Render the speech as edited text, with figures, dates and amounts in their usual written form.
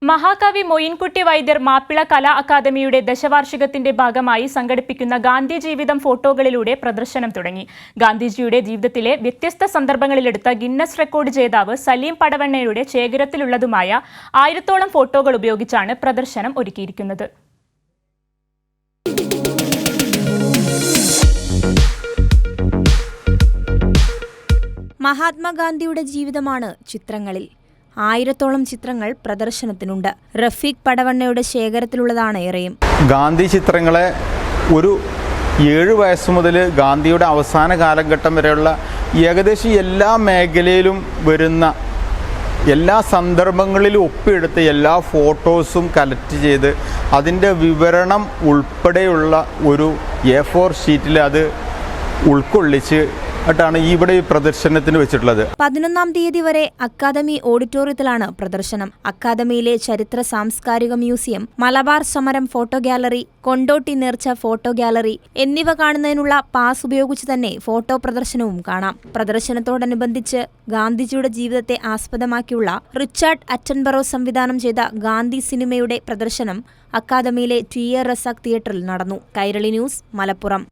മഹാകവി മൊയിൻകുട്ടി വൈദ്യർ മാപ്പിള കലാ അക്കാദമിയുടെ ദശവാർഷികത്തിന്റെ ഭാഗമായി സംഘടിപ്പിക്കുന്ന ഗാന്ധി ജീവിതം ഫോട്ടോകളിലൂടെ പ്രദർശനം തുടങ്ങി. ഗാന്ധിജിയുടെ ജീവിതത്തിലെ വ്യത്യസ്ത സന്ദർഭങ്ങളിലെടുത്ത ഗിന്നസ് റെക്കോർഡ് ജേതാവ് സലീം പടവണ്ണയുടെ ശേഖരത്തിലുള്ളതുമായ 1000-ഓളം ഫോട്ടോകൾ ഉപയോഗിച്ചാണ് പ്രദർശനം ഒരുക്കിയിരിക്കുന്നത്. മഹാത്മാഗാന്ധിയുടെ ജീവിതമാണ് ചിത്രങ്ങളിൽ. 1000-ഓളം ചിത്രങ്ങൾ പ്രദർശനത്തിനുണ്ട്. റഫീഖ് പടവണ്ണയുടെ ശേഖരത്തിലുള്ളതാണ് ഏറെയും. ഗാന്ധി ചിത്രങ്ങളെ ഒരു 7 വയസ്സ് മുതൽ ഗാന്ധിയുടെ അവസാന കാലഘട്ടം വരെയുള്ള ഏകദേശം എല്ലാ മേഖലയിലും വരുന്ന എല്ലാ സന്ദർഭങ്ങളിലും ഒപ്പിയെടുത്ത എല്ലാ ഫോട്ടോസും കളക്ട് ചെയ്ത് അതിൻ്റെ വിവരണം ഉൾപ്പെടെയുള്ള ഒരു A4 ഷീറ്റിൽ അത് ഉൾക്കൊള്ളിച്ച് ാണ് ഇവിടെ ഈ പ്രദർശനത്തിന് വെച്ചിട്ടുള്ളത്. 11-ാം തീയതി വരെ അക്കാദമി ഓഡിറ്റോറിയത്തിലാണ് പ്രദർശനം. അക്കാദമിയിലെ ചരിത്ര സാംസ്കാരിക മ്യൂസിയം, മലബാർ സമരം ഫോട്ടോ ഗാലറി, കൊണ്ടോട്ടി നേർച്ച ഫോട്ടോ ഗാലറി എന്നിവ കാണുന്നതിനുള്ള പാസ് ഉപയോഗിച്ച് തന്നെ ഫോട്ടോ പ്രദർശനവും കാണാം. പ്രദർശനത്തോടനുബന്ധിച്ച് ഗാന്ധിജിയുടെ ജീവിതത്തെ ആസ്പദമാക്കിയുള്ള റിച്ചാർഡ് അറ്റൻബറോ സംവിധാനം ചെയ്ത ഗാന്ധി സിനിമയുടെ പ്രദർശനം അക്കാദമിയിലെ TR റസാഖ് തിയേറ്ററിൽ നടന്നു. കൈരളി ന്യൂസ്, മലപ്പുറം.